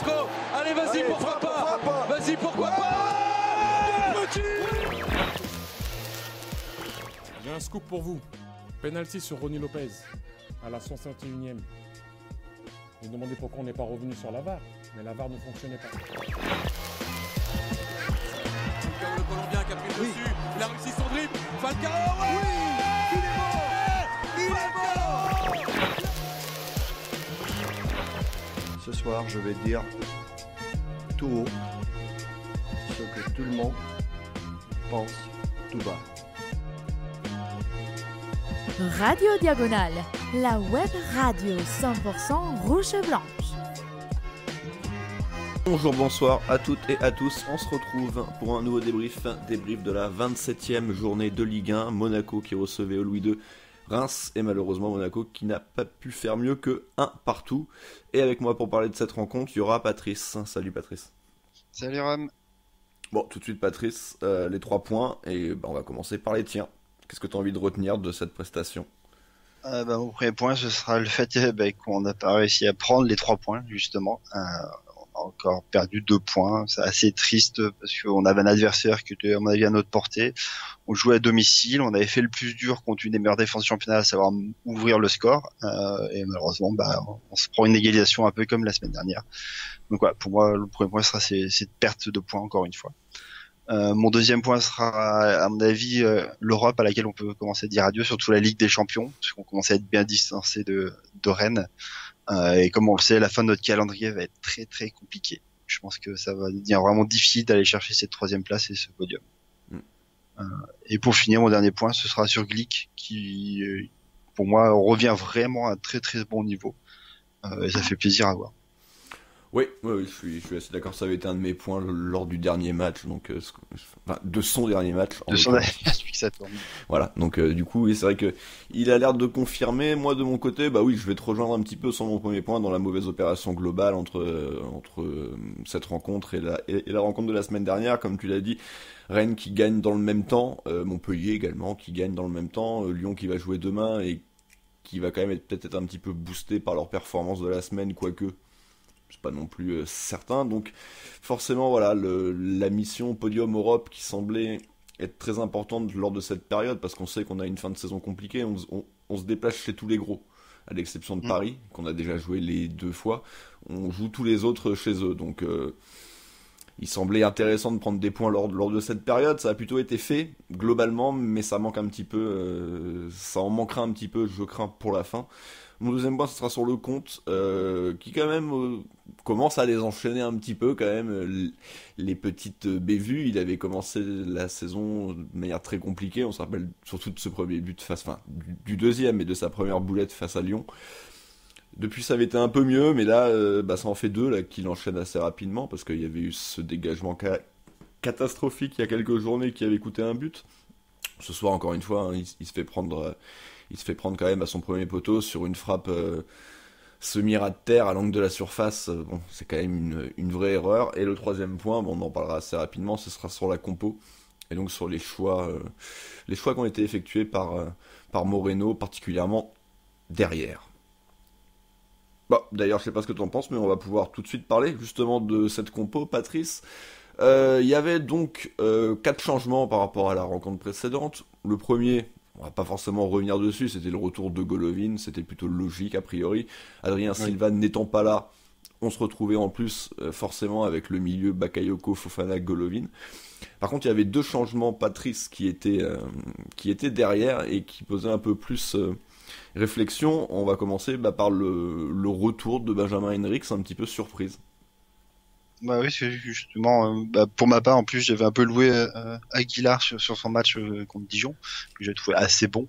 Castro. Allez, vas-y, pourquoi pas. Vas-y, pourquoi pas. J'ai un scoop pour vous. Penalty sur Ronny Lopez à la 151e. Vous vous demandez pourquoi on n'est pas revenu sur la VAR, mais la VAR ne fonctionnait pas. Le Colombien qui a pris le dessus, il a réussi son dribble. Falcao, ouais, il est mort. Ce soir, je vais dire tout haut ce que tout le monde pense tout bas. Radio Diagonale, la web radio 100% rouge et blanche. Bonjour, bonsoir à toutes et à tous, on se retrouve pour un nouveau débrief de la 27e journée de Ligue 1, Monaco qui recevait au Louis II Reims, et malheureusement Monaco qui n'a pas pu faire mieux que un partout. Et avec moi pour parler de cette rencontre, il y aura Patrice. Salut Patrice. Salut Ram. Bon, tout de suite Patrice, les 3 points, et on va commencer par les tiens. Qu'est-ce que tu as envie de retenir de cette prestation ? Mon premier point, ce sera le fait qu'on n'a pas réussi à prendre les 3 points, justement. On a encore perdu 2 points. C'est assez triste parce qu'on avait un adversaire qui était, à mon avis, à notre portée. On jouait à domicile. On avait fait le plus dur contre une des meilleures défenses du championnat, à savoir ouvrir le score. Et malheureusement, on se prend une égalisation un peu comme la semaine dernière. Donc voilà, pour moi, le premier point sera cette perte de points, encore une fois. Mon deuxième point sera, à mon avis, l'Europe à laquelle on peut commencer à dire adieu, surtout la Ligue des Champions, parce qu'on commence à être bien distancé de Rennes. Et comme on le sait, la fin de notre calendrier va être très très compliquée. Je pense que ça va devenir vraiment difficile d'aller chercher cette 3e place et ce podium. Et pour finir, mon dernier point, ce sera sur Glick, qui, pour moi, revient vraiment à un très très bon niveau. Et ça fait plaisir à voir. Oui, je suis assez d'accord, ça avait été un de mes points lors du dernier match, donc de son dernier match. De son dernier match, depuis que ça tourne. Voilà, donc du coup, oui, c'est vrai que il a l'air de confirmer. Moi, de mon côté, oui, je vais te rejoindre un petit peu sur mon premier point dans la mauvaise opération globale entre cette rencontre et la rencontre de la semaine dernière, comme tu l'as dit. Rennes qui gagne dans le même temps, Montpellier également qui gagne dans le même temps, Lyon qui va jouer demain et qui va quand même peut-être être un petit peu boosté par leur performance de la semaine, quoique c'est pas non plus certain. Donc forcément, voilà, la mission Podium Europe qui semblait être très importante lors de cette période, parce qu'on sait qu'on a une fin de saison compliquée, on se déplace chez tous les gros, à l'exception de Paris, qu'on a déjà joué les 2 fois, on joue tous les autres chez eux, donc il semblait intéressant de prendre des points lors de cette période. Ça a plutôt été fait, globalement, mais ça manque un petit peu, ça en manquera un petit peu, je crains, pour la fin. Mon deuxième point, ce sera sur le compte, qui quand même commence à les enchaîner un petit peu quand même. Les petites bévues, il avait commencé la saison de manière très compliquée. On se rappelle surtout de ce premier but du deuxième et de sa première boulette face à Lyon. Depuis, ça avait été un peu mieux, mais là, ça en fait 2 là qu'il enchaîne assez rapidement, parce qu'il y avait eu ce dégagement catastrophique il y a quelques journées qui avait coûté un but. Ce soir, encore une fois, il se fait prendre quand même à son premier poteau sur une frappe semi-ras de terre à l'angle de la surface. C'est quand même une vraie erreur. Et le troisième point, on en parlera assez rapidement, ce sera sur la compo. Et donc sur les choix qui ont été effectués par Moreno, particulièrement derrière. D'ailleurs, je sais pas ce que tu en penses, mais on va pouvoir tout de suite parler justement de cette compo, Patrice. Il y avait donc 4 changements par rapport à la rencontre précédente. Le premier, on va pas forcément revenir dessus, c'était le retour de Golovin, c'était plutôt logique a priori. Adrien Silva n'étant pas là, on se retrouvait en plus forcément avec le milieu Bakayoko, Fofana, Golovin. Par contre, il y avait 2 changements, Patrice, qui étaient derrière et qui posaient un peu plus réflexion. On va commencer par le retour de Benjamin Henrichs, un petit peu surprise. Oui, c'est justement, pour ma part, en plus, j'avais un peu loué Aguilar sur son match contre Dijon, que j'ai trouvé assez bon.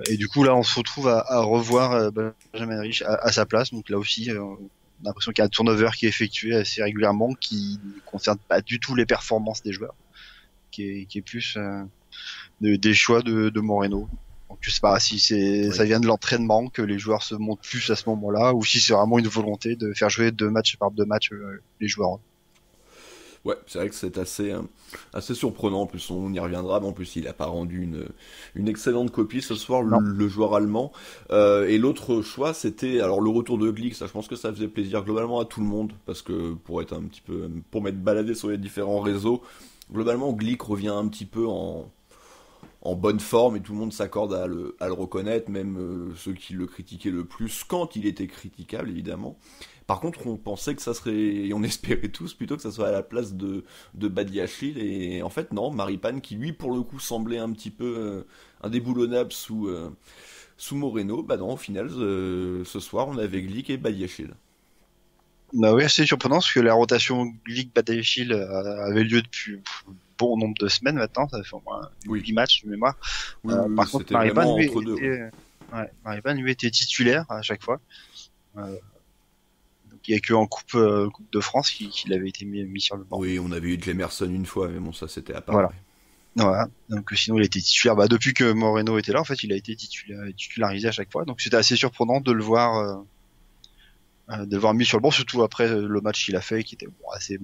Et du coup, là, on se retrouve à revoir Benjamin Henrichs à sa place. Donc là aussi, on a l'impression qu'il y a un turnover qui est effectué assez régulièrement, qui ne concerne pas du tout les performances des joueurs, qui est plus des choix de Moreno. Donc je sais pas si ça vient de l'entraînement, que les joueurs se montent plus à ce moment-là, ou si c'est vraiment une volonté de faire jouer 2 matchs par 2 matchs les joueurs. Ouais, c'est vrai que c'est assez surprenant. En plus, on y reviendra. Mais en plus, il a pas rendu une excellente copie ce soir, le joueur allemand. Et l'autre choix, c'était alors le retour de Glick. Ça, je pense que ça faisait plaisir globalement à tout le monde parce que pour m'être baladé sur les différents réseaux, globalement, Glick revient un petit peu en bonne forme et tout le monde s'accorde à le reconnaître, même ceux qui le critiquaient le plus quand il était critiquable, évidemment. Par contre, on pensait que ça serait, et on espérait tous plutôt que ça soit à la place de Badiachil, et en fait non, Maripane qui lui pour le coup semblait un petit peu indéboulonnable sous Moreno, bah non, au final ce soir on avait Glick et Badiachil. Bah oui, c'est surprenant parce que la rotation Glick-Badiachil avait lieu depuis bon nombre de semaines maintenant, ça fait au moins 8 matchs de mémoire. Oui, par contre, c'était vraiment entre deux. Maripane lui était titulaire à chaque fois. Donc il n'y a que en coupe de France qu'il avait été mis sur le banc. Oui, on avait eu Jemerson une fois, mais bon, ça c'était à part. Voilà. Donc sinon il a été titulaire. Bah depuis que Moreno était là, en fait, il a été titularisé à chaque fois. Donc c'était assez surprenant de le voir mis sur le banc, surtout après le match qu'il a fait, qui était assez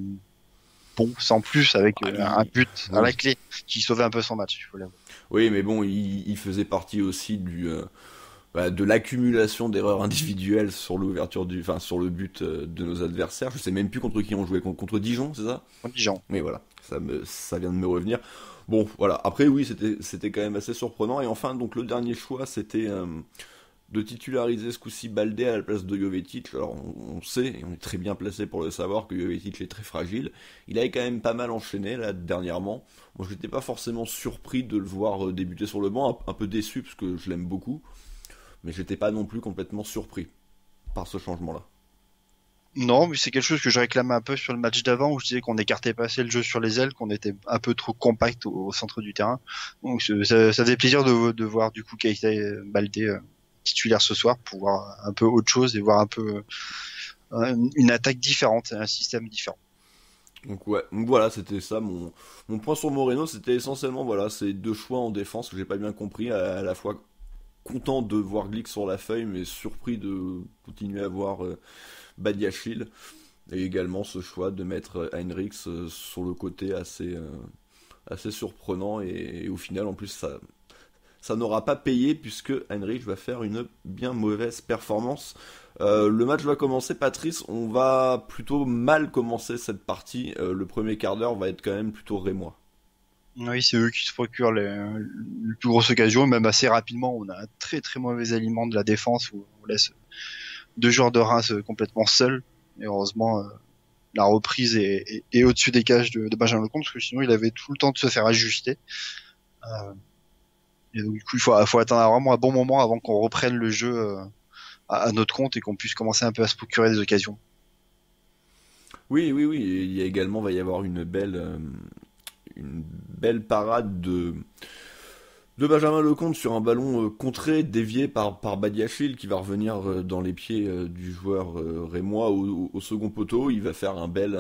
bon, sans plus, avec un but à la clé qui sauvait un peu son match. Il faut l'avouer. Oui, mais bon, il faisait partie aussi de l'accumulation d'erreurs individuelles sur sur le but de nos adversaires. Je sais même plus contre qui on jouait, contre Dijon, c'est ça? Contre Dijon. Mais voilà, ça vient de me revenir. Bon, voilà. Après, oui, c'était quand même assez surprenant. Et enfin, donc le dernier choix, c'était de titulariser ce coup-ci Baldé à la place de Jovetic. Alors on sait, et on est très bien placé pour le savoir, que Jovetic est très fragile. Il avait quand même pas mal enchaîné là dernièrement. Moi je n'étais pas forcément surpris de le voir débuter sur le banc, un peu déçu parce que je l'aime beaucoup, mais j'étais pas non plus complètement surpris par ce changement-là. Non, mais c'est quelque chose que je réclamais un peu sur le match d'avant, où je disais qu'on écartait pas assez le jeu sur les ailes, qu'on était un peu trop compact au centre du terrain. Donc ça faisait plaisir de voir du coup Keita Baldé titulaire ce soir pour voir un peu autre chose et voir un peu une attaque différente, un système différent. Donc voilà, c'était ça mon point sur Moreno, c'était essentiellement ces deux choix en défense que j'ai pas bien compris, à la fois content de voir Glick sur la feuille mais surpris de continuer à voir Badiachil, et également ce choix de mettre Heinrichs sur le côté assez surprenant, et au final en plus ça n'aura pas payé puisque Heinrich va faire une bien mauvaise performance. Le match va commencer, Patrice, on va plutôt mal commencer cette partie. Le premier quart d'heure va être quand même plutôt rémois. Oui, c'est eux qui se procurent les plus grosses occasions, même assez rapidement. On a un très très mauvais aliment de la défense où on laisse deux joueurs de Reims complètement seuls. Et heureusement, la reprise est au-dessus des cages de Benjamin Lecomte, parce que sinon il avait tout le temps de se faire ajuster. Et donc du coup, il faut attendre vraiment un bon moment avant qu'on reprenne le jeu à notre compte et qu'on puisse commencer un peu à se procurer des occasions. Oui. Il y a également, va y avoir une belle parade de Benjamin Lecomte sur un ballon contré, dévié par Badiachil, qui va revenir dans les pieds du joueur rémois au second poteau. Il va faire un bel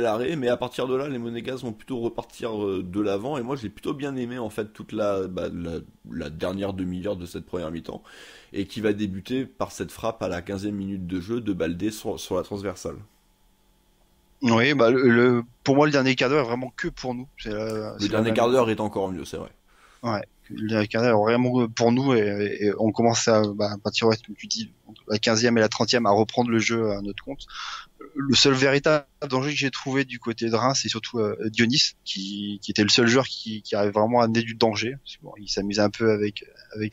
arrêt, mais à partir de là, les Monégasques vont plutôt repartir de l'avant, et moi j'ai plutôt bien aimé en fait toute la dernière demi-heure de cette première mi-temps, et qui va débuter par cette frappe à la 15e minute de jeu de Baldé sur la transversale. Oui, pour moi le dernier quart d'heure est vraiment que pour nous. Le dernier quart d'heure est encore mieux, c'est vrai. Ouais, le dernier quart d'heure est vraiment pour nous, et on commence à partir, comme tu dis, entre la 15e et la 30e, à reprendre le jeu à notre compte. Le seul véritable danger que j'ai trouvé du côté de Reims, c'est surtout Dionis, qui était le seul joueur qui arrive vraiment à amener du danger. Bon, il s'amusait un peu avec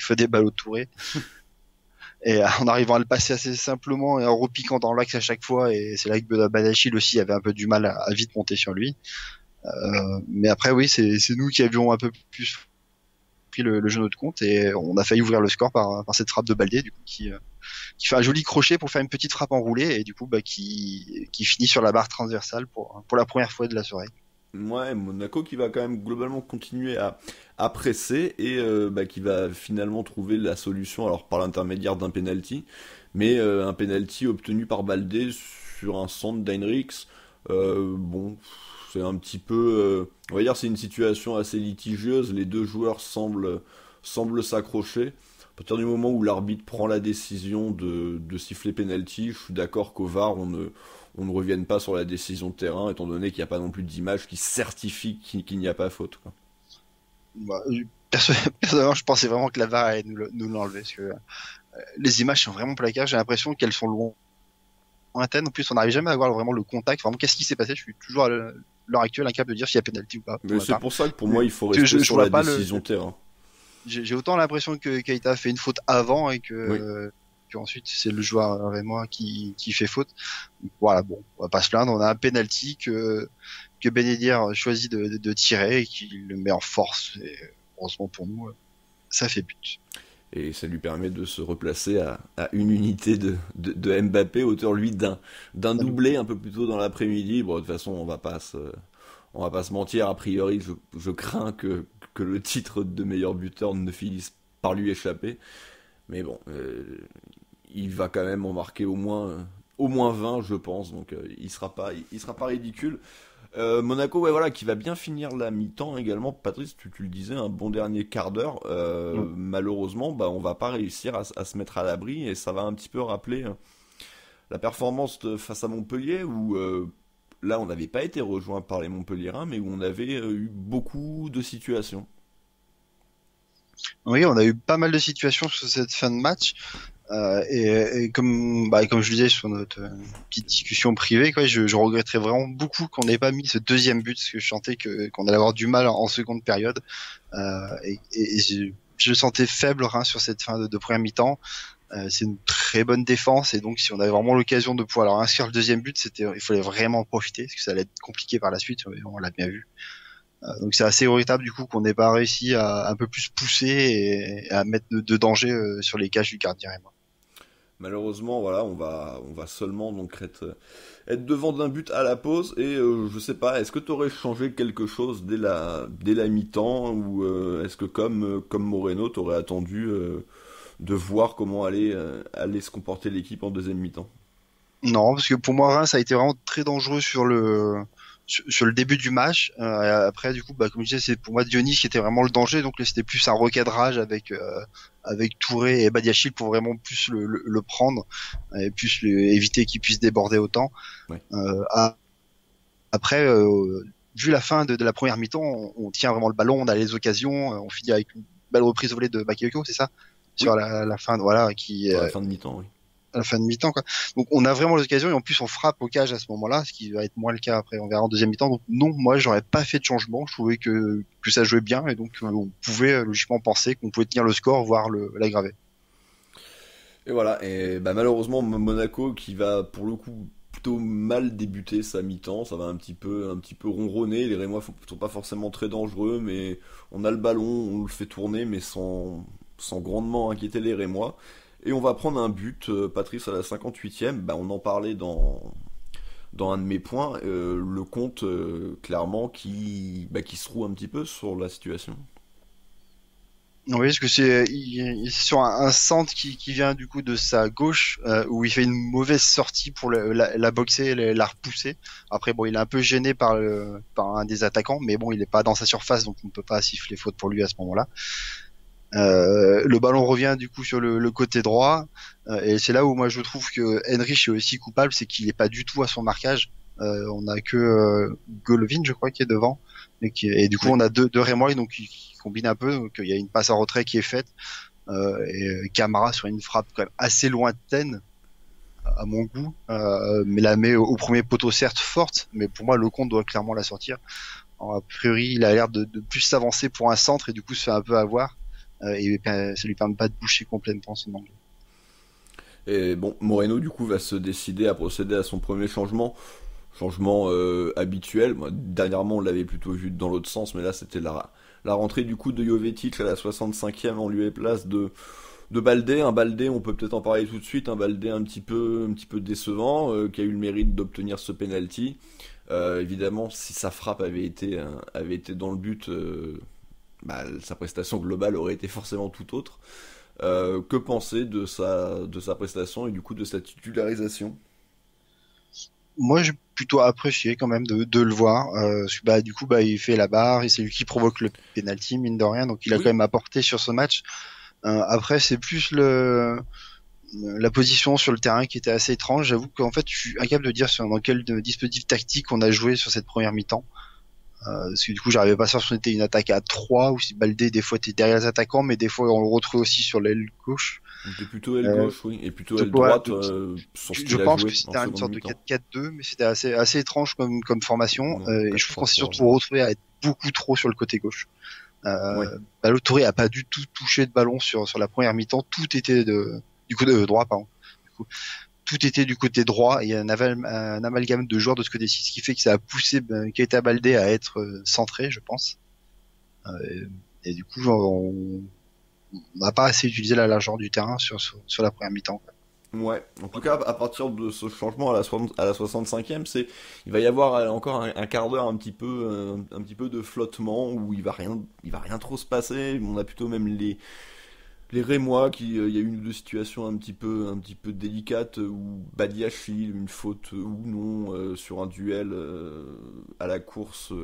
Fedé Ballo-Touré. Et en arrivant à le passer assez simplement et en repiquant dans l'axe à chaque fois, et c'est là que Badiachil aussi avait un peu du mal à vite monter sur lui. Mais après oui, c'est nous qui avions un peu plus pris le jeu de notre compte, et on a failli ouvrir le score par cette frappe de Baldé, du coup, qui fait un joli crochet pour faire une petite frappe enroulée, et du coup qui finit sur la barre transversale pour la première fois de la soirée. Ouais, Monaco qui va quand même globalement continuer à presser, et qui va finalement trouver la solution, alors par l'intermédiaire d'un penalty, mais un penalty obtenu par Baldé sur un centre d'Heinrichs. C'est un petit peu, on va dire, c'est une situation assez litigieuse. Les deux joueurs semblent s'accrocher. partir du moment où l'arbitre prend la décision de siffler penalty, je suis d'accord qu'au VAR, on ne revienne pas sur la décision de terrain, étant donné qu'il n'y a pas non plus d'image qui certifie qu'il n'y a pas faute, quoi. Bah, personnellement, je pensais vraiment que la VAR allait nous l'enlever, parce que les images sont vraiment placards. J'ai l'impression qu'elles sont lointaines. En plus, on n'arrive jamais à voir vraiment le contact. Vraiment, qu'est-ce qui s'est passé? Je suis toujours à l'heure actuelle incapable de dire s'il y a penalty ou pas. Mais c'est pour ça que pour moi, il faut rester sur la décision terrain. J'ai autant l'impression que Keita fait une faute avant et que ensuite c'est le joueur rémois qui fait faute. Donc, voilà, bon, on va pas se plaindre. On a un penalty que Ben Yedder choisit de tirer et qui le met en force. Et heureusement pour nous, ça fait but. Et ça lui permet de se replacer à une unité de Mbappé, auteur lui d'un doublé un peu plus tôt dans l'après-midi. Bon, de toute façon, on va pas se mentir, a priori, je crains que le titre de meilleur buteur ne finisse par lui échapper. Mais bon, il va quand même en marquer au moins 20, je pense, donc il sera pas ridicule. Monaco, voilà, qui va bien finir la mi-temps également. Patrice, tu le disais, un bon dernier quart d'heure. Malheureusement, on va pas réussir à se mettre à l'abri, et ça va un petit peu rappeler la performance face à Montpellier, où là on n'avait pas été rejoint par les Montpelliérains, mais où on avait eu beaucoup de situations. Oui, on a eu pas mal de situations sur cette fin de match. Et comme je le disais sur notre petite discussion privée, quoi, je regretterais vraiment beaucoup qu'on n'ait pas mis ce deuxième but, parce que je sentais qu'on allait avoir du mal en seconde période. Et je sentais faible sur cette fin de première mi-temps. C'est une très bonne défense, et donc si on avait vraiment l'occasion de pouvoir leur inscrire le deuxième but, il fallait vraiment en profiter, parce que ça allait être compliqué par la suite. On l'a bien vu. Donc c'est assez regrettable du coup qu'on n'ait pas réussi à un peu plus pousser et à mettre de danger sur les cages du gardien et moi. Malheureusement, voilà, on va seulement donc être devant d'un but à la pause, et je sais pas, est-ce que tu aurais changé quelque chose dès la mi-temps, ou est-ce que comme Moreno, tu aurais attendu de voir comment allait se comporter l'équipe en deuxième mi-temps? Non, parce que pour moi, Reims a été vraiment très dangereux sur le début du match. Après, du coup, comme je disais, c'est pour moi Dionis qui était vraiment le danger. Donc c'était plus un recadrage avec Touré et Badiachil pour vraiment plus le prendre et plus éviter qu'il puisse déborder autant. Ouais. Après, vu la fin de la première mi-temps, on tient vraiment le ballon, on a les occasions, on finit avec une belle reprise au volet de Bakayoko, c'est ça? Oui. Sur la fin, voilà, Sur la fin de mi-temps, oui. À la fin de mi-temps, quoi. Donc on a vraiment l'occasion, et en plus on frappe au cage à ce moment-là, ce qui va être moins le cas après, on verra en deuxième mi-temps. Donc non, moi j'aurais pas fait de changement, je trouvais que ça jouait bien, et donc on pouvait logiquement penser qu'on pouvait tenir le score, voire l'aggraver. Et voilà, et malheureusement Monaco qui va pour le coup plutôt mal débuter sa mi-temps, ça va un petit peu ronronner. Les Rémois sont pas forcément très dangereux, mais on a le ballon, on le fait tourner, mais sans grandement inquiéter les Rémois. Et on va prendre un but, Patrice, à la 58e. On en parlait dans un de mes points. Le compte, clairement, qui se roue un petit peu sur la situation. Oui, parce que c'est sur un centre qui vient du coup de sa gauche, où il fait une mauvaise sortie pour la boxer, la repousser. Après, bon, il est un peu gêné par un des attaquants, mais bon, il n'est pas dans sa surface, donc on ne peut pas siffler faute pour lui à ce moment-là. Le ballon revient du coup sur le côté droit, et c'est là où moi je trouve que Henrich est aussi coupable, c'est qu'il est pas du tout à son marquage. On a que Golovin, je crois, qui est devant, et du coup on a deux Rémois, donc qui combinent un peu. Donc il y a une passe en retrait qui est faite, et Camara sur une frappe quand même assez lointaine à mon goût, mais la met au premier poteau, certes forte, mais pour moi Lecomte doit clairement la sortir. A priori il a l'air de plus s'avancer pour un centre, et du coup se fait un peu avoir. Et ça lui permet pas de boucher complètement son angle. Et bon, Moreno du coup va se décider à procéder à son premier changement habituel. Moi, dernièrement on l'avait plutôt vu dans l'autre sens, mais là c'était la rentrée du coup de Jovetic à la 65e en lieu et place de Baldé. Un Baldé, on peut peut-être en parler tout de suite, un Baldé un petit peu décevant, qui a eu le mérite d'obtenir ce penalty. Évidemment, si sa frappe avait été dans le but, sa prestation globale aurait été forcément tout autre. Que penser de sa prestation et du coup de sa titularisation? Moi, j'ai plutôt apprécié quand même de le voir. Du coup, il fait la barre et c'est lui qui provoque le penalty, mine de rien. Donc, il a quand même apporté sur ce match. Après, c'est plus la position sur le terrain qui était assez étrange. J'avoue qu'en fait, je suis incapable de dire dans quel dispositif tactique on a joué sur cette première mi-temps. Parce que du coup, j'arrivais pas à savoir si on était une attaque à 3 ou si Baldé, des fois, était derrière les attaquants, mais des fois, on le retrouvait aussi sur l'aile gauche. C'était plutôt aile gauche, oui, et plutôt aile Ouais, droite sur ce je qu'il a pense joué que en c'était une seconde sorte de mi-temps. 4-4-2, mais c'était assez étrange comme formation. Non, Et je pense 4-3-3, surtout on retrouvait à être beaucoup trop sur le côté gauche. Ouais. Ballo Touré a pas du tout touché de ballon sur la première mi-temps. Tout était du côté droit, pardon. Du coup, tout était du côté droit. Et il y a un amalgame de joueurs de ce côté-ci, ce qui fait que ça a poussé Keita Baldé à être centré, je pense. Et du coup, on n'a pas assez utilisé la largeur du terrain sur la première mi-temps, quoi. Ouais, en tout cas, à partir de ce changement à la 65e, il va y avoir encore un quart d'heure un petit peu de flottement où il va rien trop se passer. On a plutôt même les Rémois il y a eu une ou deux situations un petit peu délicates où Badiachil, une faute ou non sur un duel à la course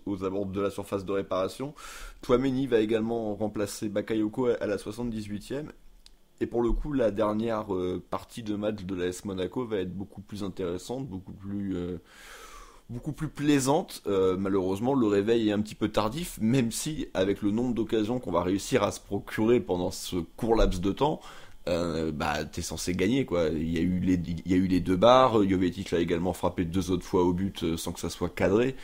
aux abords de la surface de réparation. Touameni va également remplacer Bakayoko à la 78e. Et pour le coup, la dernière partie de match de l'AS Monaco va être beaucoup plus intéressante, beaucoup plus plaisante. Malheureusement, le réveil est un petit peu tardif, même si, avec le nombre d'occasions qu'on va réussir à se procurer pendant ce court laps de temps, t'es censé gagner, quoi. Il y a eu les deux barres, Jovetic a également frappé 2 autres fois au but sans que ça soit cadré.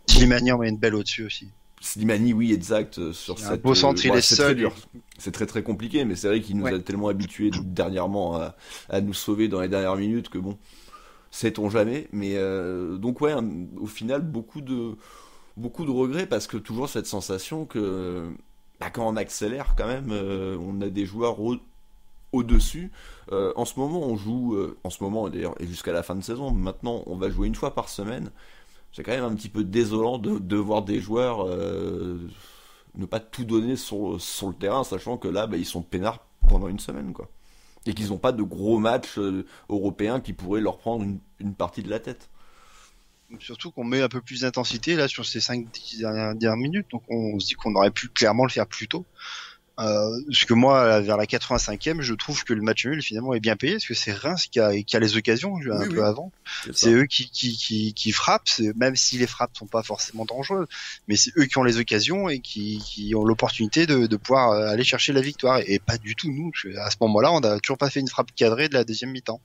Slimani en met une belle au-dessus aussi. Slimani, oui, exact. Sur un beau centre, il est c'est seul. Très dur. C'est très compliqué, mais c'est vrai qu'il nous a tellement habitués dernièrement à nous sauver dans les dernières minutes que bon, sait-on jamais. Mais donc ouais, au final, beaucoup de regrets parce que toujours cette sensation que quand on accélère quand même, on a des joueurs au-dessus. En ce moment, on joue, en ce moment d'ailleurs, et jusqu'à la fin de saison, maintenant, on va jouer une fois par semaine. C'est quand même un petit peu désolant de voir des joueurs ne pas tout donner sur le terrain, sachant que là, ils sont peinards pendant une semaine, quoi. Et qu'ils n'ont pas de gros matchs européens qui pourraient leur prendre une partie de la tête. Surtout qu'on met un peu plus d'intensité là sur ces 5-10 dernières minutes, donc on se dit qu'on aurait pu clairement le faire plus tôt. Parce que moi, vers la 85e, je trouve que le match nul finalement est bien payé, parce que c'est Reims qui a les occasions peu avant. C'est eux qui frappent, même si les frappes sont pas forcément dangereuses, mais c'est eux qui ont les occasions et qui ont l'opportunité de pouvoir aller chercher la victoire, et pas du tout nous. Parce que à ce moment-là, on n'a toujours pas fait une frappe cadrée de la deuxième mi-temps.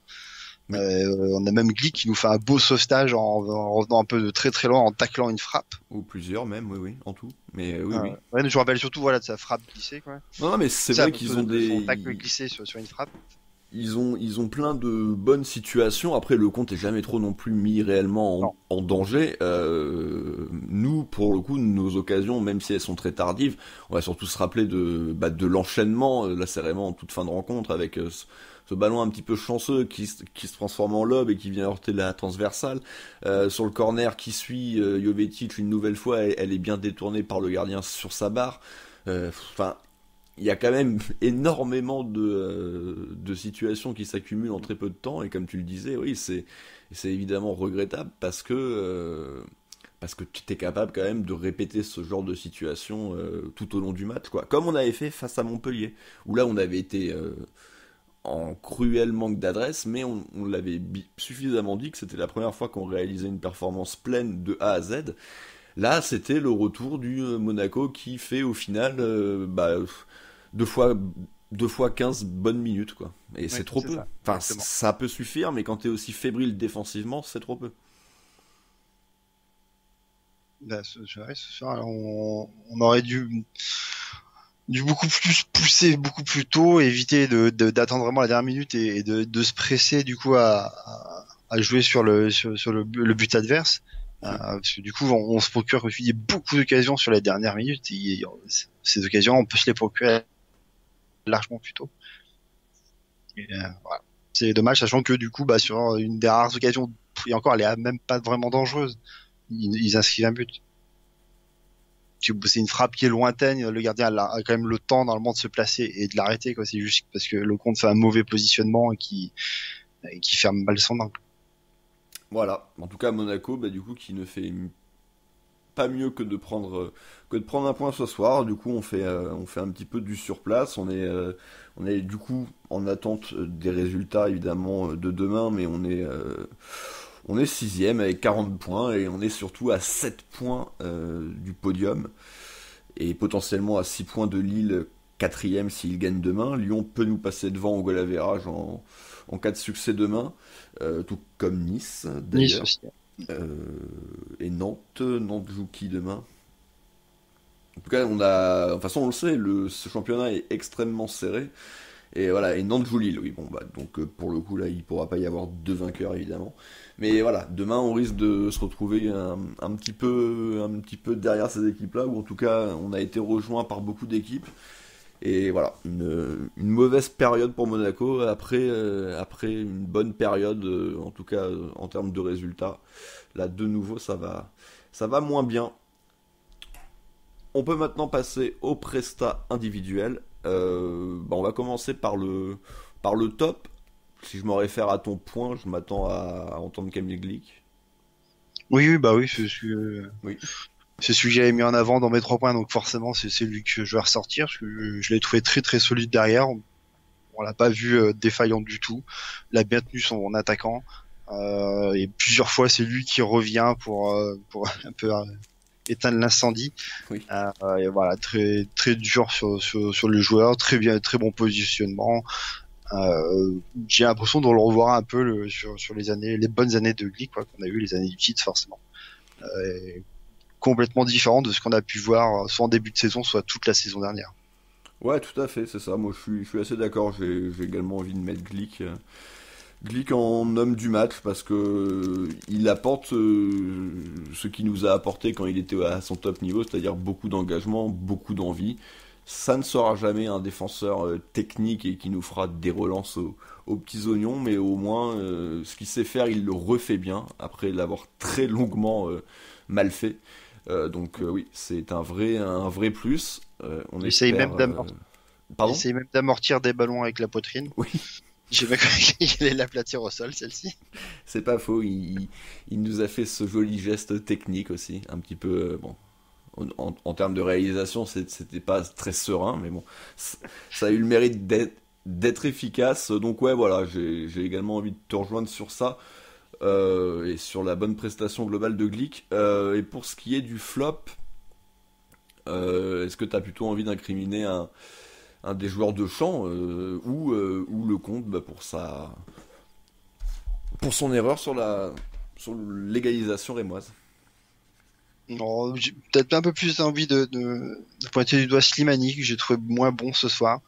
Oui. On a même Glick qui nous fait un beau sauvetage en revenant un peu de très très loin, en taclant une frappe. Ou plusieurs même, oui, en tout. Mais oui. Ouais, je me rappelle surtout de sa frappe glissée, quoi. Non, mais c'est vrai qu'ils ont son tacle glissé sur une frappe. Ils ont plein de bonnes situations. Après, le compte est jamais trop non plus mis réellement en danger. Nous, pour le coup, nos occasions, même si elles sont très tardives, on va surtout se rappeler de l'enchaînement. Là, c'est vraiment en toute fin de rencontre avec ce ballon un petit peu chanceux qui se transforme en lob et qui vient heurter la transversale. Sur le corner qui suit Jovetic une nouvelle fois, elle est bien détournée par le gardien sur sa barre. Enfin, il y a quand même énormément de situations qui s'accumulent en très peu de temps, et comme tu le disais, oui, c'est évidemment regrettable parce que tu es capable quand même de répéter ce genre de situation tout au long du match, quoi. Comme on avait fait face à Montpellier, où là on avait été en cruel manque d'adresse, mais on l'avait suffisamment dit que c'était la première fois qu'on réalisait une performance pleine de A à Z. Là, c'était le retour du Monaco qui fait au final 2 fois 15 bonnes minutes, quoi. Et ouais, c'est trop peu. Enfin, ça peut suffire, mais quand t'es aussi fébrile défensivement, c'est trop peu. On aurait dû beaucoup plus pousser beaucoup plus tôt, éviter d'attendre vraiment la dernière minute et de se presser du coup à jouer sur le but adverse. Parce que du coup on se procure, comme tu dis, beaucoup d'occasions sur les dernières minutes, et ces occasions on peut se les procurer largement plus tôt. Et, voilà. C'est dommage, sachant que du coup sur une des rares occasions, et encore elle est même pas vraiment dangereuse, ils inscrivent un but. C'est une frappe qui est lointaine, le gardien a quand même le temps normalement de se placer et de l'arrêter, quoi. C'est juste parce que le compte fait un mauvais positionnement et qui ferme mal son angle. Voilà, en tout cas Monaco, du coup, qui ne fait pas mieux que de prendre un point ce soir. Du coup, on fait un petit peu du surplace. On est du coup en attente des résultats évidemment de demain, mais on est 6ème avec 40 points et on est surtout à 7 points du podium et potentiellement à 6 points de Lille, 4ème s'il gagne demain. Lyon peut nous passer devant au goal average en cas de succès demain, tout comme Nice d'ailleurs. Nice aussi. Et Nantes joue qui demain? En tout cas, de toute façon on le sait, ce championnat est extrêmement serré. Et voilà, et Nantes joue Lille, oui, bon bah donc pour le coup là il pourra pas y avoir deux vainqueurs évidemment. Mais voilà, demain on risque de se retrouver un petit peu derrière ces équipes-là, ou en tout cas on a été rejoint par beaucoup d'équipes. Et voilà, une mauvaise période pour Monaco après une bonne période, en tout cas en termes de résultats. Là de nouveau ça va moins bien. On peut maintenant passer au prestat individuel. On va commencer par le top. Si je me réfère à ton point, je m'attends à entendre Camille Glick. Oui, Oui. c'est celui que j'avais mis en avant dans mes 3 points, donc forcément c'est lui que je vais ressortir, parce que je l'ai trouvé très très solide derrière. On l'a pas vu défaillant du tout. Il a bien tenu son attaquant. Et plusieurs fois c'est lui qui revient pour un peu éteindre l'incendie. Oui. Et voilà, très très dur sur le joueur, très bon positionnement. J'ai l'impression de le revoir un peu sur les bonnes années de Glick, quoi, qu'on a eu, les années du titre forcément. Complètement différent de ce qu'on a pu voir soit en début de saison, soit toute la saison dernière. Ouais, tout à fait, c'est ça. Moi, je suis assez d'accord. J'ai également envie de mettre Glick en homme du match parce que il apporte ce qu'il nous a apporté quand il était à son top niveau, c'est-à-dire beaucoup d'engagement, beaucoup d'envie. Ça ne sera jamais un défenseur technique et qui nous fera des relances aux petits oignons, mais au moins ce qu'il sait faire, il le refait bien après l'avoir très longuement mal fait. Donc oui, c'est un vrai plus. On essaye espère, il essaye même d'amortir des ballons avec la poitrine. Oui. J'ai pas cru qu'il allait l'aplatir au sol, celle-ci. C'est pas faux, il nous a fait ce joli geste technique aussi, un petit peu, bon, en termes de réalisation, c'était pas très serein, mais bon, ça a eu le mérite d'être efficace, donc ouais, voilà, j'ai également envie de te rejoindre sur ça, et sur la bonne prestation globale de Glick, et pour ce qui est du flop, est-ce que t'as plutôt envie d'incriminer un des joueurs de champ ou le compte pour son erreur sur l'égalisation rémoise? Non, j'ai peut-être un peu plus envie de pointer du doigt Slimani, que j'ai trouvé moins bon ce soir.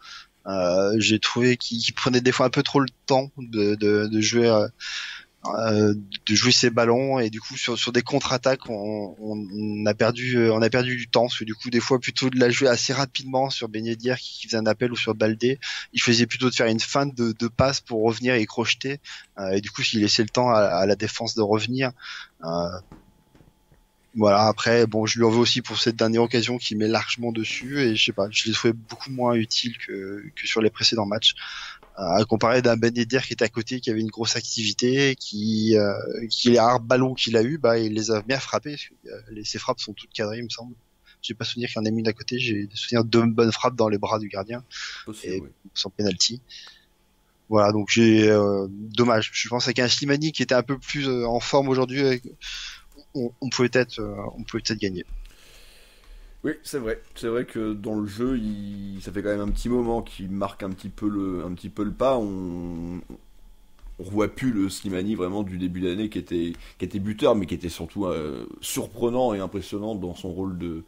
J'ai trouvé qu'il prenait des fois un peu trop le temps de jouer ses ballons, et du coup sur des contre-attaques on a perdu du temps, parce que du coup des fois plutôt de la jouer assez rapidement sur Ben Yedder qui faisait un appel, ou sur Baldé, il faisait plutôt de faire une feinte de passe pour revenir et crocheter, et du coup il laissait le temps à la défense de revenir. Voilà, après bon, je lui en veux aussi pour cette dernière occasion qui met largement dessus, et je sais pas, je l'ai trouvé beaucoup moins utile que sur les précédents matchs. À comparer d'un Ben Yedder qui était à côté, qui avait une grosse activité, qui les rares ballons qu'il a eu, il les a bien frappés, parce que ses frappes sont toutes cadrées, il me semble. J'ai pas souvenir qu'il y en ait mis d'à côté, j'ai des souvenirs de bonnes frappes dans les bras du gardien, et Oui. sans penalty. Voilà, donc dommage. Je pense qu'avec un Slimani qui était un peu plus en forme aujourd'hui, on pouvait peut-être gagner. Oui, c'est vrai. C'est vrai que dans le jeu, ça fait quand même un petit moment qu'il marque un petit peu le pas. On revoit plus le Slimani vraiment du début d'année qui était buteur, mais qui était surtout surprenant et impressionnant dans son rôle de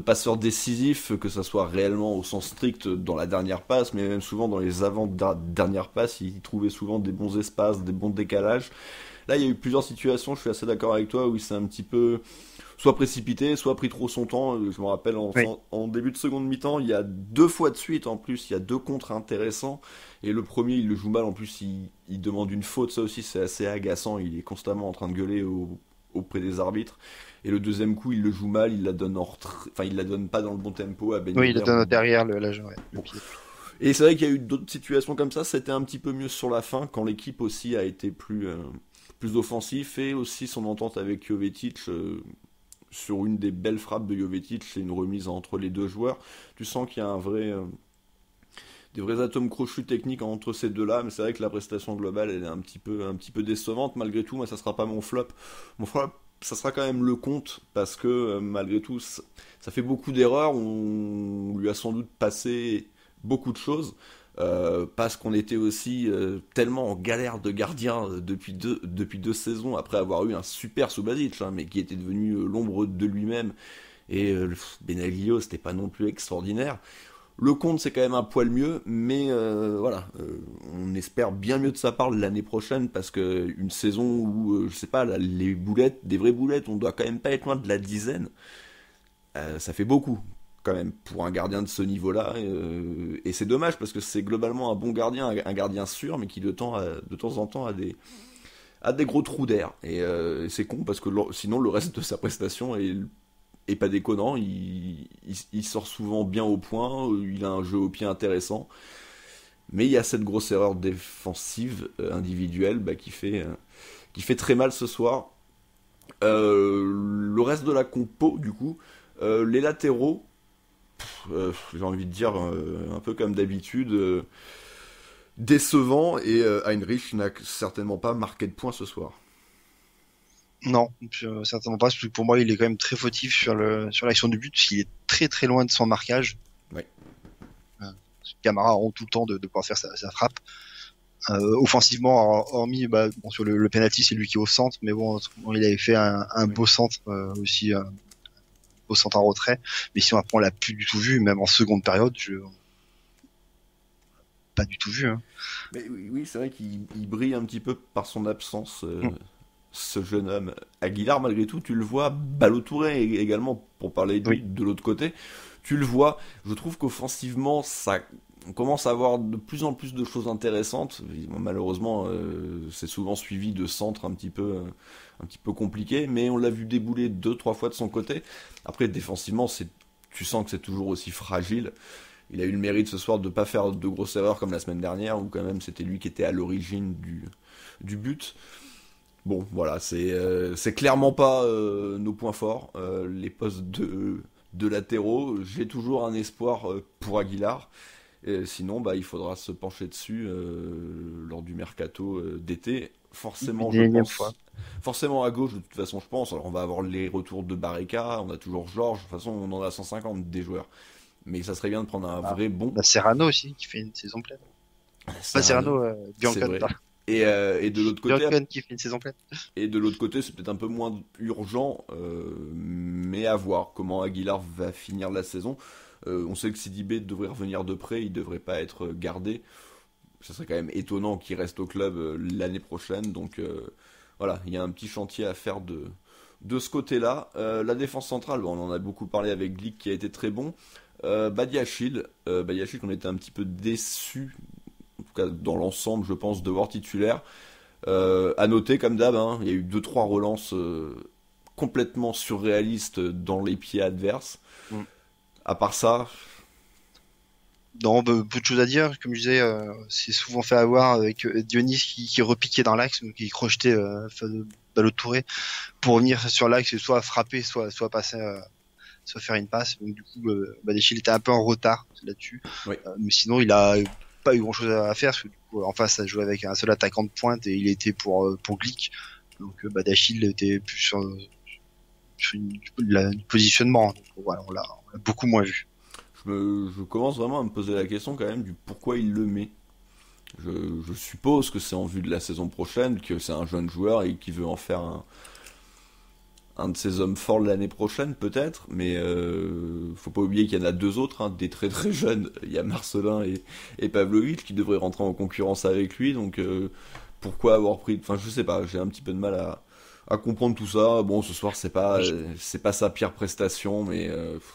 passeur décisif, que ça soit réellement au sens strict dans la dernière passe, mais même souvent dans les avant-dernières passes, il trouvait souvent des bons espaces, des bons décalages. Là, il y a eu plusieurs situations, je suis assez d'accord avec toi, où il s'est un petit peu soit précipité, soit pris trop son temps. Je me rappelle en début de seconde mi-temps, il y a 2 fois de suite en plus, il y a 2 contres intéressants. Et le premier, il le joue mal, en plus il demande une faute, ça aussi c'est assez agaçant, il est constamment en train de gueuler auprès des arbitres. Et le deuxième coup, il le joue mal, il la donne il la donne pas dans le bon tempo à Ben Yedder. Oui, il la donne derrière le pied. Et c'est vrai qu'il y a eu d'autres situations comme ça, c'était un petit peu mieux sur la fin, quand l'équipe aussi a été plus offensif, et aussi son entente avec Jovetic sur une des belles frappes de Jovetic, c'est une remise entre les deux joueurs. Tu sens qu'il y a des vrais atomes crochus techniques entre ces deux-là, mais c'est vrai que la prestation globale, elle est un petit peu décevante. Malgré tout, moi, ça sera pas mon flop. Mon flop, ça sera quand même Lecomte, parce que malgré tout, ça fait beaucoup d'erreurs. On lui a sans doute passé beaucoup de choses. Parce qu'on était aussi tellement en galère de gardien depuis deux saisons, après avoir eu un super Subasic, hein, mais qui était devenu l'ombre de lui-même. Et Benaglio, c'était pas non plus extraordinaire. Lecomte, c'est quand même un poil mieux, mais voilà, on espère bien mieux de sa part l'année prochaine, parce que une saison où, je sais pas, là, les boulettes, des vraies boulettes, on doit quand même pas être loin de la dizaine. Ça fait beaucoup, quand même, pour un gardien de ce niveau-là, et c'est dommage, parce que c'est globalement un bon gardien, un gardien sûr, mais qui de temps en temps a des gros trous d'air, et c'est con, parce que sinon le reste de sa prestation est pas déconnant, il sort souvent bien au point, il a un jeu au pied intéressant, mais il y a cette grosse erreur défensive individuelle qui fait très mal ce soir. Le reste de la compo, du coup, les latéraux, j'ai envie de dire un peu comme d'habitude, décevant, et Heinrich n'a certainement pas marqué de points ce soir. Non, certainement pas, parce que pour moi, il est quand même très fautif sur l'action du but, parce qu'il est très très loin de son marquage. Ouais. Camara ont tout le temps de pouvoir faire sa frappe. Offensivement, hormis sur le penalty, c'est lui qui est au centre, mais bon, il avait fait un beau centre aussi, beau centre en retrait. Mais sinon, après, on l'a plus du tout vu, même en seconde période, pas du tout vu. Hein. Mais oui, c'est vrai qu'il brille un petit peu par son absence. Ce jeune homme Aguilar, malgré tout, tu le vois, Ballo-Touré également, pour parler de lui, de l'autre côté, tu le vois, je trouve qu'offensivement, on commence à avoir de plus en plus de choses intéressantes. Malheureusement, c'est souvent suivi de centres un petit peu compliqués, mais on l'a vu débouler 2-3 fois de son côté. Après, défensivement, tu sens que c'est toujours aussi fragile. Il a eu le mérite ce soir de ne pas faire de grosses erreurs comme la semaine dernière, où quand même c'était lui qui était à l'origine du but. Bon, voilà, c'est clairement pas nos points forts, les postes de latéraux. J'ai toujours un espoir pour Aguilar. Et sinon, il faudra se pencher dessus lors du mercato d'été. Forcément, forcément à gauche, de toute façon, je pense. Alors, on va avoir les retours de Barreca, on a toujours Georges. De toute façon, on en a 150 des joueurs. Mais ça serait bien de prendre un vrai bon. Serrano aussi, qui fait une saison pleine. Pas Serrano, Bianca. Et de l'autre côté, qui fait une saison pleine. Et de l'autre côté, c'est peut-être un peu moins urgent, mais à voir comment Aguilar va finir la saison. On sait que Sidibé devrait revenir de près, il devrait pas être gardé. Ça serait quand même étonnant qu'il reste au club l'année prochaine. Donc voilà, il y a un petit chantier à faire de ce côté-là. La défense centrale, on en a beaucoup parlé avec Glick qui a été très bon. Badiachil, on était un petit peu déçu, en tout cas dans l'ensemble, je pense, de voir titulaire. À noter, comme d'hab, il y a eu 2-3 relances complètement surréalistes dans les pieds adverses. À part ça... Non, peu de choses à dire. Comme je disais, c'est souvent fait avoir avec Dionis qui repiquait dans l'axe, qui crochetait Ballo-Touré pour venir sur l'axe et soit frapper, soit passer, soit faire une passe. Donc du coup, Badiachil était un peu en retard là-dessus. Oui. Mais sinon, il a pas eu grand-chose à faire, parce que du coup, en face, ça jouait avec un seul attaquant de pointe et il était pour Glick. Donc Badiachil était plus sur du positionnement. Donc, voilà, on l'a beaucoup moins vu. Je commence vraiment à me poser la question quand même du pourquoi il le met. Je suppose que c'est en vue de la saison prochaine, que c'est un jeune joueur et qu'il veut en faire un de ses hommes forts l'année prochaine peut-être, mais faut pas oublier qu'il y en a 2 autres, des très très jeunes. Il y a Marcelin et Pavlovic qui devraient rentrer en concurrence avec lui, donc pourquoi avoir pris... Enfin je sais pas, j'ai un petit peu de mal à comprendre tout ça. Bon, ce soir c'est pas sa pire prestation, mais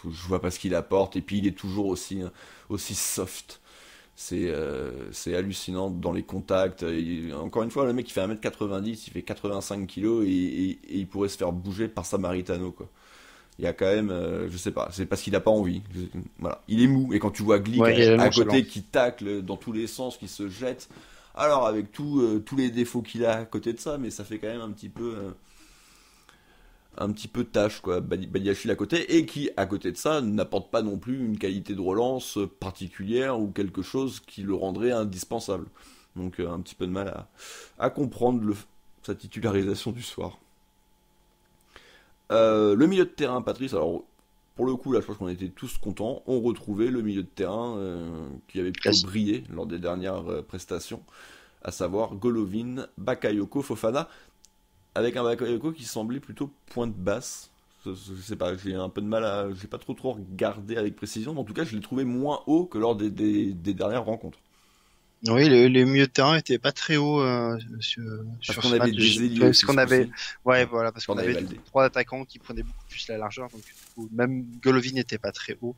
je vois pas ce qu'il apporte, et puis il est toujours aussi soft. C'est hallucinant dans les contacts. Encore une fois, le mec il fait 1m90, il fait 85 kg et il pourrait se faire bouger par Samaritano, quoi. Il y a quand même, je sais pas, c'est parce qu'il a pas envie. Voilà, il est mou, et quand tu vois Glick à côté qui tacle dans tous les sens, qui se jette, alors avec tous les défauts qu'il a à côté de ça, mais ça fait quand même un petit peu tâche, quoi, Badiachil à côté, et qui, à côté de ça, n'apporte pas non plus une qualité de relance particulière ou quelque chose qui le rendrait indispensable. Donc un petit peu de mal à comprendre sa titularisation du soir. Le milieu de terrain, Patrice, alors pour le coup là je pense qu'on était tous contents, on retrouvait le milieu de terrain qui avait plutôt brillé lors des dernières prestations, à savoir Golovin, Bakayoko, Fofana, avec un Bakayoko qui semblait plutôt pointe basse. Je sais pas, j'ai un peu de mal j'ai pas trop regardé avec précision, mais en tout cas je l'ai trouvé moins haut que lors des dernières rencontres. Oui, les milieux de terrain étaient pas très hauts sur qu'on ce avait match. des ailiers Parce aussi, qu'on avait, aussi. ouais, voilà, parce qu'on On avait avait Valdé. 3 attaquants qui prenaient beaucoup plus la largeur, donc du coup, même Golovin n'était pas très haut.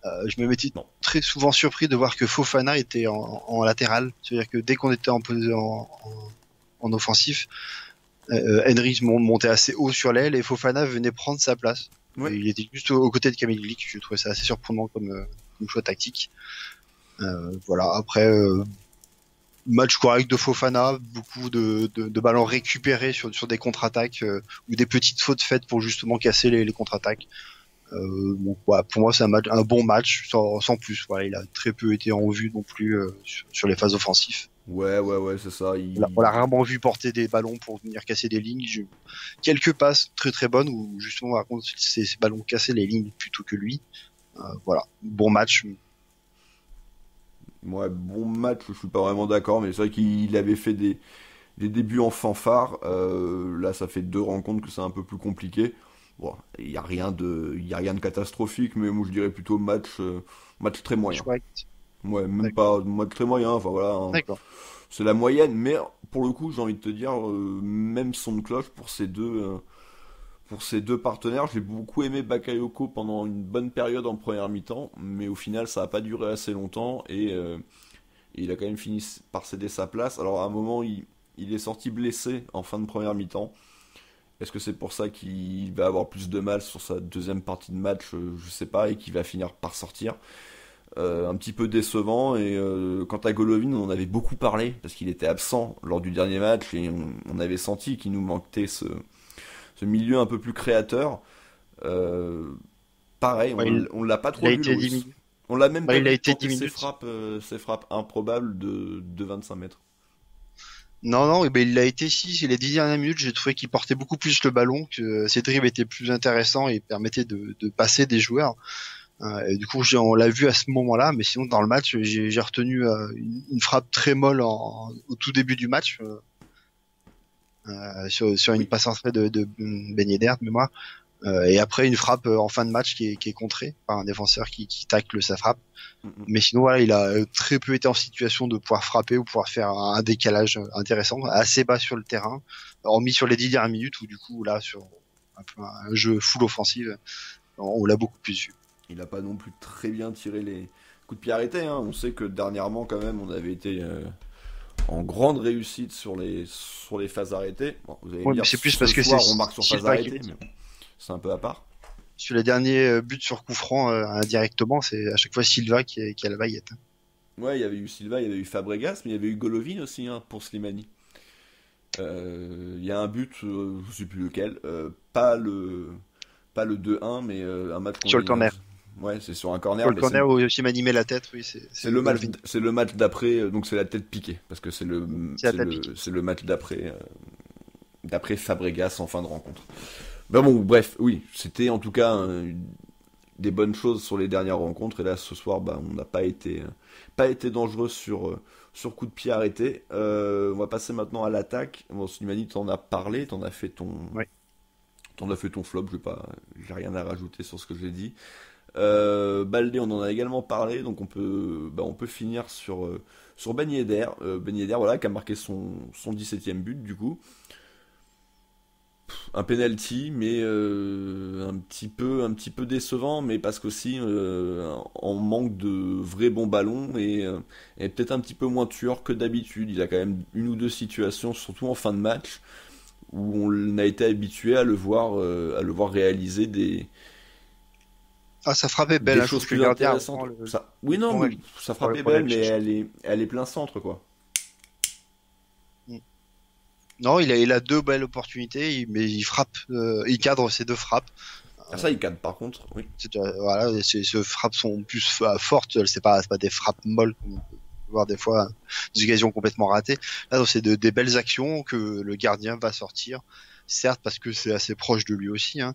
Je me mettais très souvent surpris de voir que Fofana était en latéral, c'est-à-dire que dès qu'on était en offensif, Henry montait assez haut sur l'aile et Fofana venait prendre sa place. Ouais. Il était juste aux côtés de Camille Glick. Je trouvais ça assez surprenant comme choix tactique. Voilà. Après, match correct de Fofana, beaucoup de ballons récupérés sur des contre-attaques ou des petites fautes faites pour justement casser les contre-attaques. Donc, voilà, pour moi, c'est un bon match sans plus. Voilà, il a très peu été en vue non plus sur les phases offensives. Ouais, c'est ça. On l'a rarement vu porter des ballons pour venir casser des lignes. Quelques passes très très bonnes où justement par contre ces ballons cassaient les lignes plutôt que lui. Voilà, bon match. Ouais, bon match, je suis pas vraiment d'accord, mais c'est vrai qu'il avait fait des débuts en fanfare. Là, ça fait 2 rencontres que c'est un peu plus compliqué. Bon, il y a rien de catastrophique, mais moi je dirais plutôt match très moyen. Ouais, même pas match très moyen. Enfin voilà, hein. D'accord. C'est la moyenne, mais pour le coup, j'ai envie de te dire, même son de cloche pour ces deux partenaires. J'ai beaucoup aimé Bakayoko pendant une bonne période en première mi-temps, mais au final, ça n'a pas duré assez longtemps et il a quand même fini par céder sa place. Alors à un moment, il est sorti blessé en fin de première mi-temps. Est-ce que c'est pour ça qu'il va avoir plus de mal sur sa deuxième partie de match? Je sais pas, et qu'il va finir par sortir. Un petit peu décevant. Et quant à Golovin, on en avait beaucoup parlé parce qu'il était absent lors du dernier match et on avait senti qu'il nous manquait ce milieu un peu plus créateur. Pareil, on l'a pas trop vu. On l'a même pas il a vu été tenter 10 ses minutes. frappes improbables de 25 mètres. Non, il l'a été si les 10 dernières minutes, j'ai trouvé qu'il portait beaucoup plus le ballon, que ses dribbles étaient plus intéressants et permettaient de passer des joueurs. Et du coup, on l'a vu à ce moment-là, mais sinon dans le match, j'ai retenu une frappe très molle au tout début du match sur une passe entrée de Ben Yedder de mémoire. Et après une frappe en fin de match qui est contrée par un défenseur qui tacle sa frappe. Mais sinon voilà, il a très peu été en situation de pouvoir frapper ou pouvoir faire un décalage intéressant, assez bas sur le terrain, hormis sur les 10 dernières minutes où du coup là sur un peu un jeu full offensive, on l'a beaucoup plus vu. Il n'a pas non plus très bien tiré les coups de pied arrêtés, hein. On sait que dernièrement quand même on avait été en grande réussite sur les phases arrêtées. Bon, vous allez me dire, c'est plus ce parce que soir, c'est on marque sur phase Silva arrêtée, mais bon, c'est un peu à part. Sur les derniers buts sur coup franc indirectement, c'est à chaque fois Silva qui a la baguette. Ouais, il y avait eu Silva, il y avait eu Fabregas, mais il y avait eu Golovin aussi, hein, pour Slimani. Il y a un but, je sais plus lequel, pas le 2-1, mais un match sur le corner. Ouais, c'est sur un corner. Sur le corner où Slimani met la tête, oui, c'est le match d'après, donc c'est la tête piquée, parce que c'est le match d'après Fabregas en fin de rencontre. Ben bon, bref, oui, c'était en tout cas des bonnes choses sur les dernières rencontres, et là ce soir, on n'a pas été dangereux sur coup de pied arrêté. On va passer maintenant à l'attaque. Bon, Slimani, t'en as parlé, t'en as fait ton flop, j'ai rien à rajouter sur ce que j'ai dit. Baldé, on en a également parlé, donc on peut finir sur Ben Yedder. Ben Yedder, voilà, qui a marqué son 17e but du coup. Un penalty, mais un petit peu décevant, mais parce qu'aussi en manque de vrais bons ballons et peut-être un petit peu moins tueur que d'habitude. Il a quand même une ou deux situations, surtout en fin de match, où on a été habitué à le voir réaliser des ça frappait belle, des choses plus intéressantes. Ça frappait belle, mais elle est plein centre, quoi. Non, il a deux belles opportunités, mais il frappe, il cadre ses deux frappes. Ah, ça, il cadre par contre, oui. Voilà, ces frappes sont plus fortes, c'est pas des frappes molles comme on peut voir des fois, des occasions complètement ratées. Là, c'est des belles actions que le gardien va sortir, certes parce que c'est assez proche de lui aussi. Hein.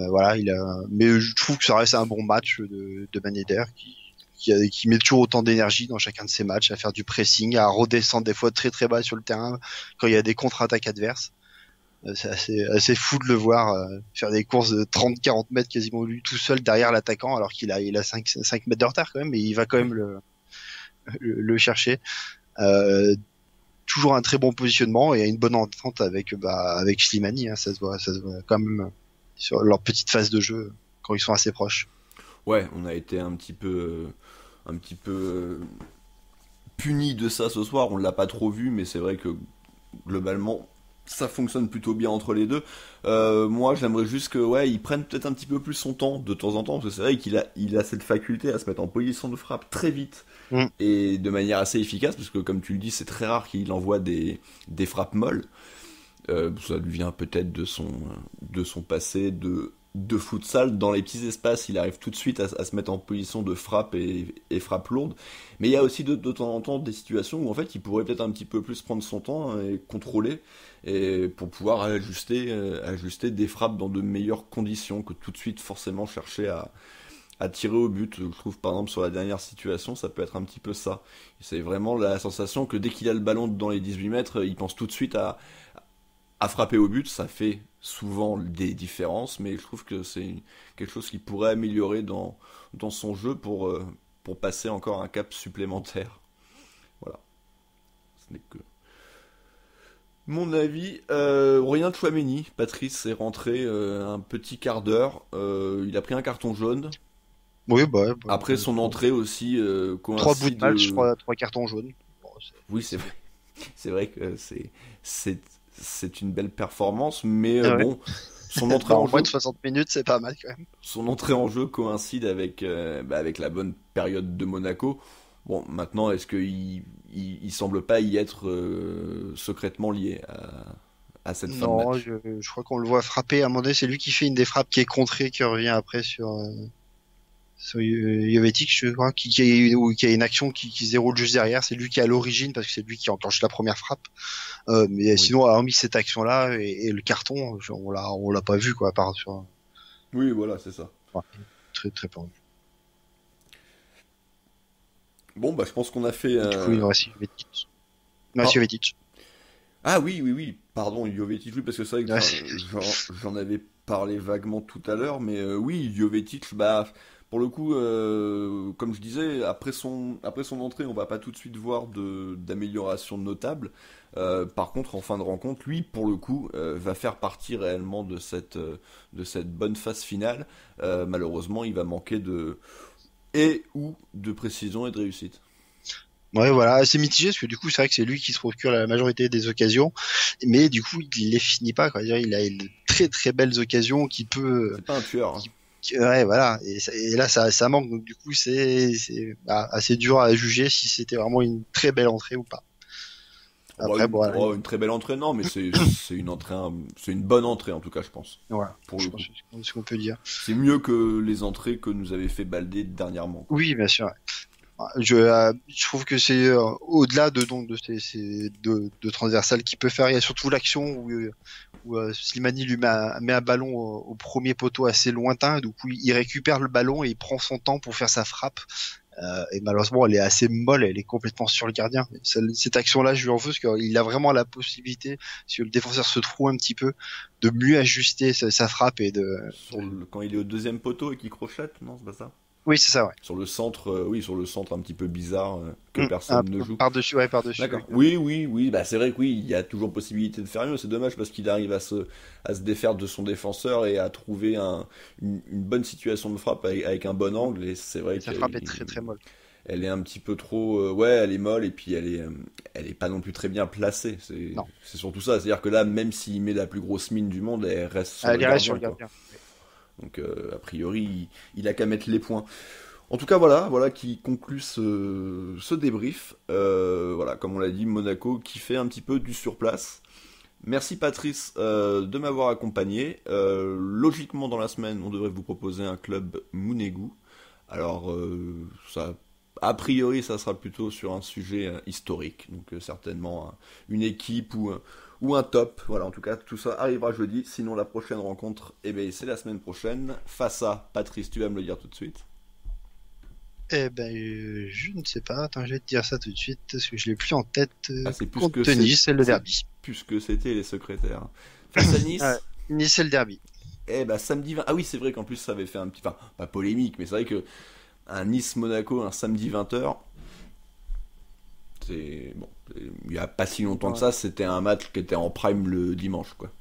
Voilà, mais je trouve que ça reste un bon match de Ben Yedder qui met toujours autant d'énergie dans chacun de ses matchs, à faire du pressing, à redescendre des fois très très bas sur le terrain quand il y a des contre-attaques adverses. C'est assez fou de le voir faire des courses de 30-40 mètres quasiment lui tout seul derrière l'attaquant, alors qu'il a 5 mètres de retard quand même, mais il va quand même le chercher. Toujours un très bon positionnement et une bonne entente avec Slimani, hein, ça se voit quand même sur leur petite phase de jeu quand ils sont assez proches. Ouais, on a été un petit peu puni de ça ce soir, on l'a pas trop vu, mais c'est vrai que globalement ça fonctionne plutôt bien entre les deux. Moi j'aimerais juste que ils prennent peut-être un petit peu plus son temps de temps en temps, parce que c'est vrai qu'il a cette faculté à se mettre en position de frappe très vite et de manière assez efficace, parce que comme tu le dis, c'est très rare qu'il envoie des frappes molles. Ça lui vient peut-être de son passé de futsal. Dans les petits espaces, il arrive tout de suite à se mettre en position de frappe et frappe lourde. Mais il y a aussi de temps en temps des situations où en fait il pourrait peut-être un petit peu plus prendre son temps et contrôler, et pour pouvoir ajuster des frappes dans de meilleures conditions que tout de suite forcément chercher à tirer au but. Je trouve par exemple sur la dernière situation, ça peut être un petit peu ça. C'est vraiment la sensation que dès qu'il a le ballon dans les 18 mètres, il pense tout de suite à frapper au but. Ça fait souvent des différences, mais je trouve que c'est quelque chose qui pourrait améliorer dans son jeu pour passer encore un cap supplémentaire. Voilà. Ce n'est que mon avis. Aurélien Tchouaméni, Patrice est rentré un petit quart d'heure. Il a pris un carton jaune. Oui, après son entrée aussi, coïncide... 3 bouts de match, 3 cartons jaunes. Bon, oui, c'est vrai. C'est vrai que c'est une belle performance, mais bon, son entrée en moins jeu... de 60 minutes, c'est pas mal quand même. Son entrée en jeu coïncide avec la bonne période de Monaco. Bon, maintenant, est-ce qu'il semble pas y être secrètement lié à cette fin de match? Je crois qu'on le voit frapper. À un moment donné, c'est lui qui fait une des frappes qui est contrée, qui revient après sur Jovetic, je crois, qui a une action qui se déroule juste derrière. C'est lui qui est à l'origine, parce que c'est lui qui enclenche la première frappe. Mais oui. Sinon, hormis cette action-là et le carton, on l'a pas vu, quoi, à part sur... Oui, voilà, c'est ça. Ouais, très, très peu. Bon, je pense qu'on a fait... Du coup, il nous reste Jovetic. Jovetic. Ah oui, pardon, Jovetic, oui, parce que c'est vrai que j'en avais parlé vaguement tout à l'heure, mais oui, Jovetic, pour le coup, comme je disais, après son entrée, on va pas tout de suite voir d'amélioration notable. Par contre, en fin de rencontre, lui, pour le coup, va faire partie réellement de cette bonne phase finale. Malheureusement, il va manquer de précision et de réussite. Ouais, voilà, c'est mitigé, parce que du coup, c'est vrai que c'est lui qui se procure la majorité des occasions, mais du coup, il les finit pas, quoi. Il a de très très belles occasions qui peut... C'est pas un tueur. Ouais, voilà. Et là, ça manque. Donc, du coup, c'est assez dur à juger si c'était vraiment une très belle entrée ou pas. Après, une très belle entrée, non, mais c'est une entrée, c'est une bonne entrée en tout cas, je pense. Voilà. C'est ce qu'on peut dire. C'est mieux que les entrées que nous avait fait Baldé dernièrement. Oui, bien sûr. Je trouve que c'est au-delà de ces deux transversales qu'il peut faire. Il y a surtout l'action où Slimani lui met un ballon au premier poteau assez lointain. Du coup, il récupère le ballon et il prend son temps pour faire sa frappe. Et malheureusement, elle est assez molle, elle est complètement sur le gardien. Cette action-là, je lui en veux parce qu'il a vraiment la possibilité, si le défenseur se trouve un petit peu, de mieux ajuster sa frappe et de... Quand il est au deuxième poteau et qu'il crochette, non, c'est pas ça? Oui, c'est ça, ouais. Sur le centre un petit peu bizarre que personne ne joue. Par-dessus. D'accord. Oui. C'est vrai que oui, il y a toujours possibilité de faire mieux. C'est dommage parce qu'il arrive à se défaire de son défenseur et à trouver une bonne situation de frappe avec un bon angle. Et c'est vrai que sa frappe est très très molle. Elle est un petit peu trop, elle est molle et puis elle est pas non plus très bien placée. C'est surtout ça. C'est-à-dire que là, même s'il met la plus grosse mine du monde, elle reste sur le gardien. Donc a priori, il a qu'à mettre les points. En tout cas, voilà qui conclut ce débrief. Voilà, comme on l'a dit, Monaco qui fait un petit peu du surplace. Merci Patrice de m'avoir accompagné. Logiquement, dans la semaine, on devrait vous proposer un club Mounégou. Alors, ça, a priori, ça sera plutôt sur un sujet historique. Donc, certainement une équipe ou un top. Voilà, en tout cas, tout ça arrivera jeudi. Sinon, la prochaine rencontre, c'est la semaine prochaine. Face à Patrice, tu vas me le dire tout de suite. Je ne sais pas. Attends, je vais te dire ça tout de suite parce que je l'ai plus en tête. C'est plus contre que Nice, c'est le derby. Puisque c'était les secrétaires. Face à Nice. Nice, c'est le derby. Samedi 20. Ah oui, c'est vrai qu'en plus ça avait fait un petit. Enfin, pas polémique, mais c'est vrai que un Nice-Monaco, un samedi 20h. C'est. Bon. Il n'y a pas si longtemps que ça, c'était un match qui était en prime le dimanche, quoi.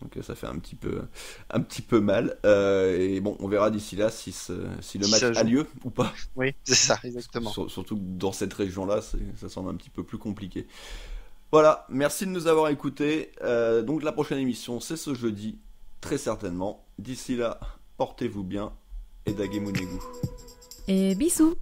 Donc ça fait un petit peu mal. Et bon, on verra d'ici là si le match a lieu ou pas. Oui, c'est ça, exactement. Surtout que dans cette région-là, ça semble un petit peu plus compliqué. Voilà, merci de nous avoir écoutés. Donc la prochaine émission, c'est ce jeudi, très certainement. D'ici là, portez-vous bien et Dagé Mounégou. Et bisous.